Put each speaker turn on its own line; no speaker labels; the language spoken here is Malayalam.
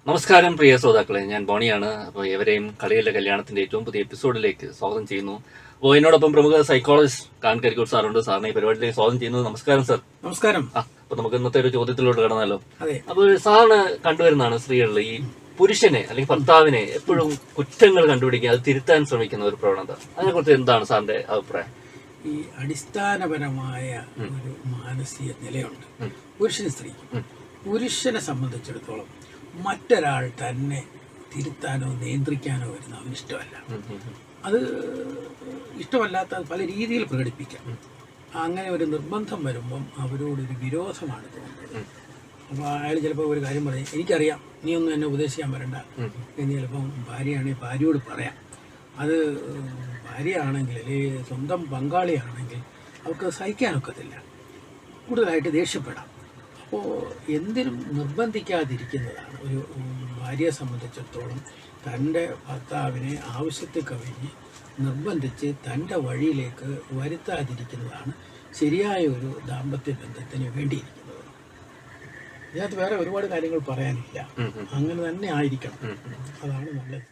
നമസ്കാരം പ്രിയ ശ്രോതാക്കളെ, ഞാൻ ബോണിയാണ്. അപ്പോൾ ഇവരെയും കളിയിലെ കല്യാണത്തിന്റെ ഏറ്റവും പുതിയ എപ്പിസോഡിലേക്ക് സ്വാഗതം ചെയ്യുന്നു. അപ്പോൾ എന്നോടൊപ്പം പ്രമുഖ സൈക്കോളജിസ്റ്റ് കാൻ കരിക്കൂർ സാറുണ്ട്. സാറിനെ ഈ പരിപാടിയിലേക്ക് സ്വാഗതം ചെയ്യുന്നു. നമസ്കാരം സാർ.
നമസ്കാരം.
അപ്പൊ നമുക്ക് ഇന്നത്തെ ഒരു ചോദ്യത്തിലോട്ട് കടന്നാലോ? അപ്പോൾ സാറിന് കണ്ടുവരുന്നതാണ് സ്ത്രീകളിൽ ഈ പുരുഷനെ അല്ലെങ്കിൽ ഭർത്താവിനെ എപ്പോഴും കുറ്റങ്ങൾ കണ്ടുപിടിക്കുക, അത് തിരുത്താൻ ശ്രമിക്കുന്ന ഒരു പ്രവണത. അതിനെക്കുറിച്ച് എന്താണ് സാറിന്റെ അഭിപ്രായം?
ഈ അടിസ്ഥാനപരമായ ഒരു മാനസിക നിലയുണ്ട് പുരുഷന് സ്ത്രീക്ക്. പുരുഷനെ സംബന്ധിച്ചിടത്തോളം മറ്റൊരാൾ തന്നെ തിരുത്താനോ നിയന്ത്രിക്കാനോ വരുന്ന അവന് ഇഷ്ടമല്ല. അത് ഇഷ്ടമല്ലാത്ത പല രീതിയിൽ പ്രകടിപ്പിക്കാം. അങ്ങനെ ഒരു നിർബന്ധം വരുമ്പം അവരോടൊരു വിരോധമാണ് തോന്നുന്നത്. അപ്പോൾ അയാൾ ചിലപ്പോൾ ഒരു കാര്യം പറയും, എനിക്കറിയാം, നീ ഒന്നും എന്നെ ഉപദേശിക്കാൻ വരണ്ട എന്ന് ചിലപ്പം ഭാര്യയാണെങ്കിൽ ഭാര്യയോട് പറയാം. അത് ഭാര്യയാണെങ്കിൽ അല്ലെങ്കിൽ സ്വന്തം പങ്കാളിയാണെങ്കിൽ അവർക്ക് സഹിക്കാനൊക്കത്തില്ല, കൂടുതലായിട്ട് ദേഷ്യപ്പെടാം. അപ്പോൾ എന്തിനും നിർബന്ധിക്കാതിരിക്കുന്നതാണ് ഒരു ഭാര്യയെ സംബന്ധിച്ചിടത്തോളം. തൻ്റെ ഭർത്താവിനെ ആവശ്യത്തിൽ കവിഞ്ഞ് നിർബന്ധിച്ച് തൻ്റെ വഴിയിലേക്ക് വരുത്താതിരിക്കുന്നതാണ് ശരിയായ ഒരു ദാമ്പത്യ ബന്ധത്തിന് വേണ്ടിയിരിക്കുന്നത്. ഇതിനകത്ത് വേറെ ഒരുപാട് കാര്യങ്ങൾ പറയാനില്ല. അങ്ങനെ തന്നെ ആയിരിക്കണം, അതാണ് നല്ലത്.